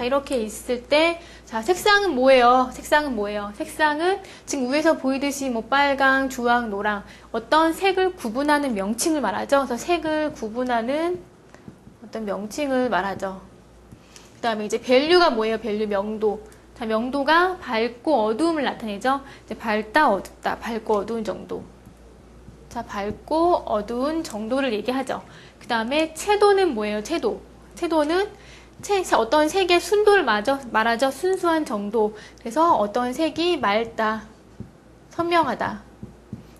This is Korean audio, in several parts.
자, 이렇게 있을 때, 자, 색상은 뭐예요? 색상은 뭐예요? 색상은 지금 위에서 보이듯이 뭐 빨강, 주황, 노랑 어떤 색을 구분하는 명칭을 말하죠. 그래서 색을 구분하는 어떤 명칭을 말하죠. 그 다음에 이제 밸류가 뭐예요? 밸류 명도. 자, 명도가 밝고 어두움을 나타내죠. 이제 밝다, 어둡다, 밝고 어두운 정도. 자, 밝고 어두운 정도를 얘기하죠. 그 다음에 채도는 뭐예요? 채도. 채도는 어떤 색의 순도를 말하죠. 순수한 정도. 그래서 어떤 색이 맑다, 선명하다,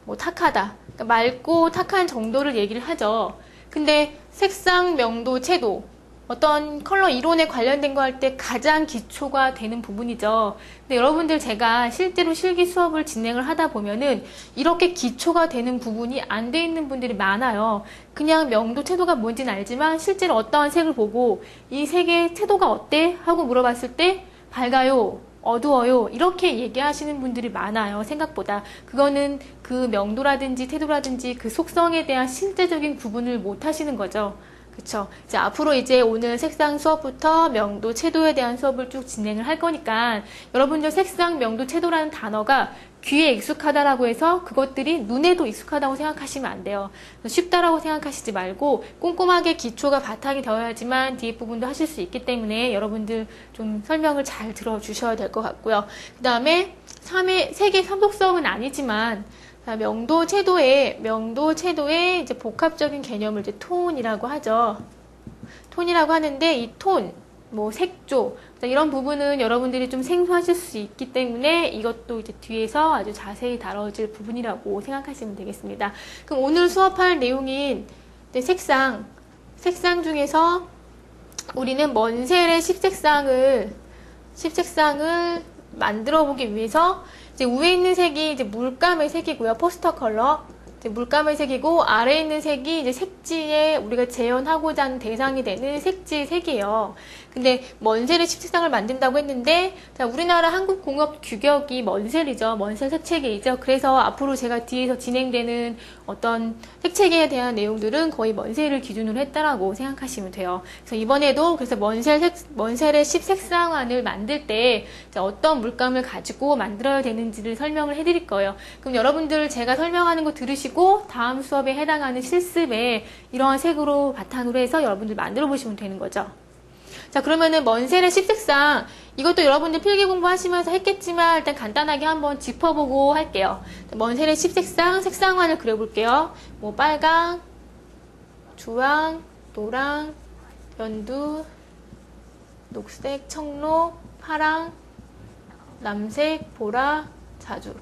뭐 탁하다. 그러니까 맑고 탁한 정도를 얘기를 하죠. 근데 색상, 명도, 채도. 어떤 컬러 이론에 관련된 거 할 때 가장 기초가 되는 부분이죠. 근데 여러분들 제가 실제로 실기 수업을 진행을 하다 보면은 이렇게 기초가 되는 부분이 안 돼 있는 분들이 많아요. 그냥 명도, 채도가 뭔지는 알지만 실제로 어떠한 색을 보고 이 색의 채도가 어때? 하고 물어봤을 때 밝아요, 어두워요 이렇게 얘기하시는 분들이 많아요. 생각보다. 그거는 그 명도라든지 태도라든지 그 속성에 대한 실제적인 구분을 못 하시는 거죠. 그쵸. 이제 앞으로 이제 오늘 색상 수업부터 명도, 채도에 대한 수업을 쭉 진행을 할 거니까 여러분들 색상, 명도, 채도라는 단어가 귀에 익숙하다라고 해서 그것들이 눈에도 익숙하다고 생각하시면 안 돼요. 쉽다라고 생각하시지 말고 꼼꼼하게 기초가 바탕이 되어야지만 뒤에 부분도 하실 수 있기 때문에 여러분들 좀 설명을 잘 들어주셔야 될 것 같고요. 그 다음에 색의 삼속성은 아니지만 명도, 채도의 이제 복합적인 개념을 이제 톤이라고 하죠. 톤이라고 하는데 이 톤, 뭐 색조, 이런 부분은 여러분들이 좀 생소하실 수 있기 때문에 이것도 이제 뒤에서 아주 자세히 다뤄질 부분이라고 생각하시면 되겠습니다. 그럼 오늘 수업할 내용인 색상 중에서 우리는 먼셀의 10색상을 만들어 보기 위해서 이제 위에 있는 색이 이제 물감의 색이고요. 포스터 컬러. 이제 물감의 색이고 아래에 있는 색이 이제 색지에 우리가 재현하고자 하는 대상이 되는 색지의 색이에요. 근데 먼셀의 10색상을 만든다고 했는데 자, 우리나라 한국공업 규격이 먼셀이죠. 먼셀 색체계이죠. 그래서 앞으로 제가 뒤에서 진행되는 어떤 색체계에 대한 내용들은 거의 먼셀을 기준으로 했다라고 생각하시면 돼요. 그래서 이번에도 그래서 먼셀의 10색상안을 만들 때 어떤 물감을 가지고 만들어야 되는지를 설명을 해드릴 거예요. 그럼 여러분들 제가 설명하는 거 들으시고 다음 수업에 해당하는 실습에 이러한 색으로 바탕으로 해서 여러분들 만들어 보시면 되는 거죠. 자, 그러면은 먼셀의 10색상 이것도 여러분들 필기 공부하시면서 했겠지만 일단 간단하게 한번 짚어보고 할게요. 먼셀의 10색상 색상환을 그려볼게요. 뭐 빨강, 주황, 노랑, 연두, 녹색, 청록, 파랑, 남색, 보라, 자주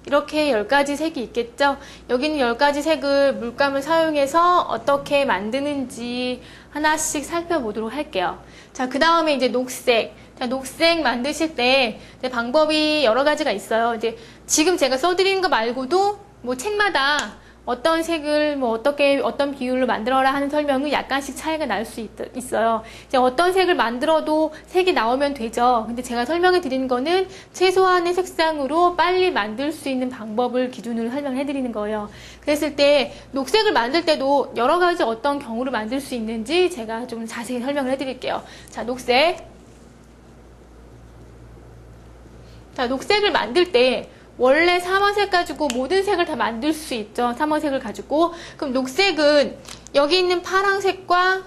이렇게 10가지 색이 있겠죠. 여기는 10가지 색을 물감을 사용해서 어떻게 만드는지 하나씩 살펴보도록 할게요. 자, 그 다음에 이제 녹색. 자, 녹색 만드실 때 방법이 여러 가지가 있어요. 이제 지금 제가 써드리는 거 말고도 뭐 책마다 어떤 색을 뭐 어떤 비율로 만들어라 하는 설명은 약간씩 차이가 날 수 있어요. 이제 어떤 색을 만들어도 색이 나오면 되죠. 근데 제가 설명해 드리는 거는 최소한의 색상으로 빨리 만들 수 있는 방법을 기준으로 설명해 드리는 거예요. 그랬을 때 녹색을 만들 때도 여러 가지 어떤 경우를 만들 수 있는지 제가 좀 자세히 설명을 해 드릴게요. 자, 녹색. 자, 녹색을 만들 때 원래 삼원색 가지고 모든 색을 다 만들 수 있죠. 삼원색을 가지고. 그럼 녹색은 여기 있는 파란색과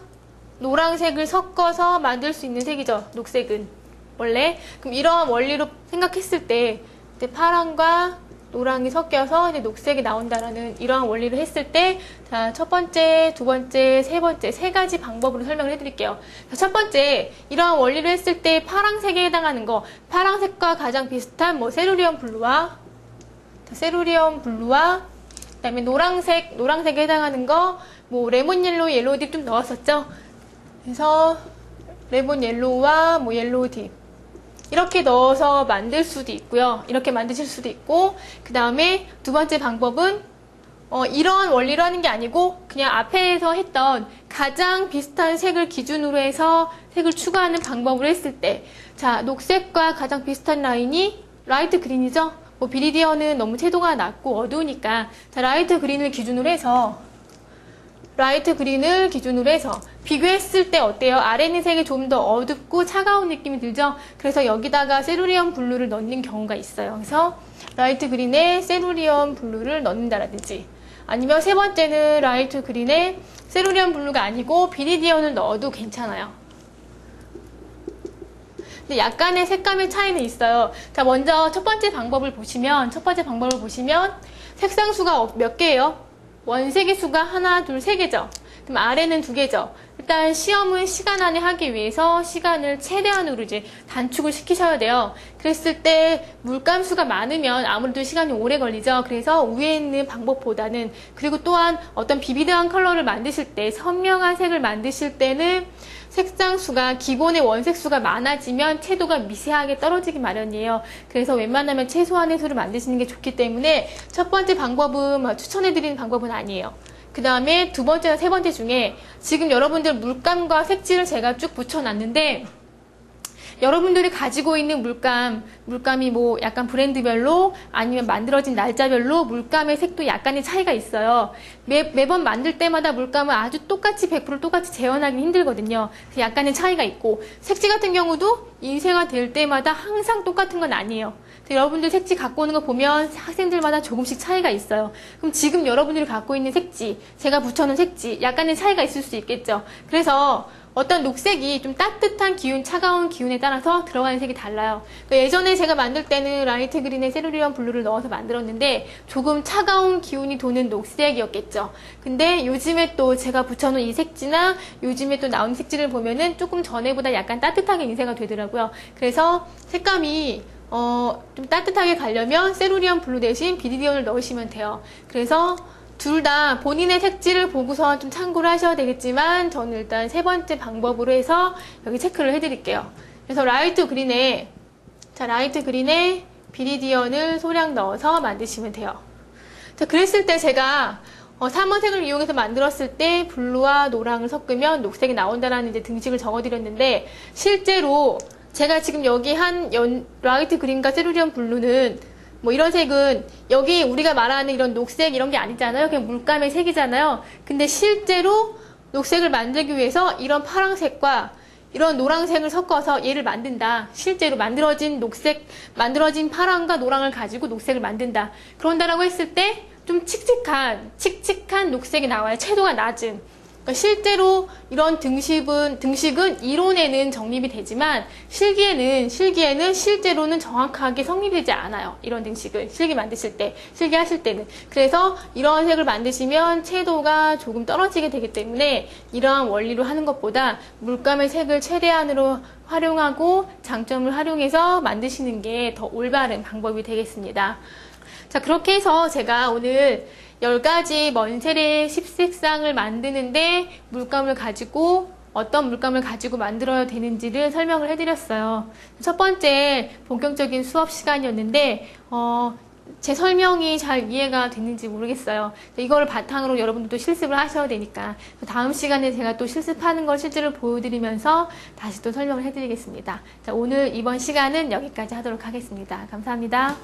노란색을 섞어서 만들 수 있는 색이죠. 녹색은 원래. 그럼 이러한 원리로 생각했을 때 이제 파란과 노랑이 섞여서 이제 녹색이 나온다라는 이러한 원리를 했을 때 자, 첫 번째, 두 번째, 세 번째 세 가지 방법으로 설명을 해드릴게요. 자, 첫 번째, 이러한 원리를 했을 때 파란색에 해당하는 거, 파란색과 가장 비슷한 뭐 세루리움 블루와 그다음에 노란색에 해당하는 거 뭐 레몬 옐로우, 옐로우 딥 좀 넣었었죠. 그래서 레몬 옐로우와 뭐 옐로우 딥 이렇게 넣어서 만들 수도 있고요. 이렇게 만드실 수도 있고, 그 다음에 두 번째 방법은 이런 원리로 하는 게 아니고 그냥 앞에서 했던 가장 비슷한 색을 기준으로 해서 색을 추가하는 방법으로 했을 때, 자, 녹색과 가장 비슷한 라인이 라이트 그린이죠. 뭐 비리디언은 너무 채도가 낮고 어두우니까 자, 라이트 그린을 기준으로 해서 라이트 그린을 기준으로 해서 비교했을 때 어때요? 아래 있는 색이 좀 더 어둡고 차가운 느낌이 들죠? 그래서 여기다가 세루리언 블루를 넣는 경우가 있어요. 그래서 라이트 그린에 세루리언 블루를 넣는다라든지, 아니면 세 번째는 라이트 그린에 세루리언 블루가 아니고 비리디언을 넣어도 괜찮아요. 근데 약간의 색감의 차이는 있어요. 자, 먼저 첫 번째 방법을 보시면 색상 수가 몇 개예요? 원색의 수가 하나, 둘, 세 개죠. 그럼 아래는 두 개죠. 일단 시험은 시간 안에 하기 위해서 시간을 최대한으로 이제 단축을 시키셔야 돼요. 그랬을 때 물감수가 많으면 아무래도 시간이 오래 걸리죠. 그래서 위에 있는 방법보다는, 그리고 또한 어떤 비비드한 컬러를 만드실 때, 선명한 색을 만드실 때는 색상 수가, 기본의 원색 수가 많아지면 채도가 미세하게 떨어지기 마련이에요. 그래서 웬만하면 최소한의 수를 만드시는 게 좋기 때문에 첫 번째 방법은 추천해드리는 방법은 아니에요. 그 다음에 두 번째나 세 번째 중에 지금 여러분들 물감과 색지를 제가 쭉 붙여놨는데, 여러분들이 가지고 있는 물감이 뭐 약간 브랜드별로 아니면 만들어진 날짜별로 물감의 색도 약간의 차이가 있어요. 매번 만들 때마다 물감을 아주 똑같이 100% 똑같이 재현하기 힘들거든요. 약간의 차이가 있고, 색지 같은 경우도 인쇄가 될 때마다 항상 똑같은 건 아니에요. 여러분들 색지 갖고 오는 거 보면 학생들마다 조금씩 차이가 있어요. 그럼 지금 여러분들이 갖고 있는 색지, 제가 붙여놓은 색지, 약간의 차이가 있을 수 있겠죠. 그래서 어떤 녹색이 좀 따뜻한 기운, 차가운 기운에 따라서 들어가는 색이 달라요. 예전에 제가 만들 때는 라이트 그린에 세루리언 블루를 넣어서 만들었는데 조금 차가운 기운이 도는 녹색이었겠죠. 근데 요즘에 또 제가 붙여놓은 이 색지나 요즘에 또 나온 색지를 보면은 조금 전에보다 약간 따뜻하게 인쇄가 되더라고요. 그래서 색감이 좀 따뜻하게 가려면 세루리언 블루 대신 비리디언을 넣으시면 돼요. 그래서 둘 다 본인의 색지를 보고서 좀 참고를 하셔야 되겠지만, 저는 일단 세 번째 방법으로 해서 여기 체크를 해드릴게요. 그래서 라이트 그린에 비리디언을 소량 넣어서 만드시면 돼요. 자, 그랬을 때 제가 3번 색을 이용해서 만들었을 때 블루와 노랑을 섞으면 녹색이 나온다라는 이제 등식을 적어드렸는데, 실제로 제가 지금 여기 라이트 그린과 세루리언 블루는 뭐 이런 색은 여기 우리가 말하는 이런 녹색 이런 게 아니잖아요. 그냥 물감의 색이잖아요. 근데 실제로 녹색을 만들기 위해서 이런 파란색과 이런 노란색을 섞어서 얘를 만든다. 실제로 만들어진 파란과 노랑을 가지고 녹색을 만든다. 그런다라고 했을 때 좀 칙칙한 녹색이 나와요. 채도가 낮은. 그러니까 실제로 이런 등식은 이론에는 정립이 되지만 실기에는 실제로는 정확하게 성립되지 않아요. 이런 등식을 실기하실 때는. 그래서 이런 색을 만드시면 채도가 조금 떨어지게 되기 때문에 이러한 원리로 하는 것보다 물감의 색을 최대한으로 활용하고 장점을 활용해서 만드시는 게 더 올바른 방법이 되겠습니다. 자, 그렇게 해서 제가 오늘 10가지 먼셀의 10색상을 만드는데 어떤 물감을 가지고 만들어야 되는지를 설명을 해드렸어요. 첫 번째 본격적인 수업 시간이었는데 제 설명이 잘 이해가 됐는지 모르겠어요. 이거를 바탕으로 여러분들도 실습을 하셔야 되니까 다음 시간에 제가 또 실습하는 걸 실제로 보여드리면서 다시 또 설명을 해드리겠습니다. 자, 오늘 이번 시간은 여기까지 하도록 하겠습니다. 감사합니다.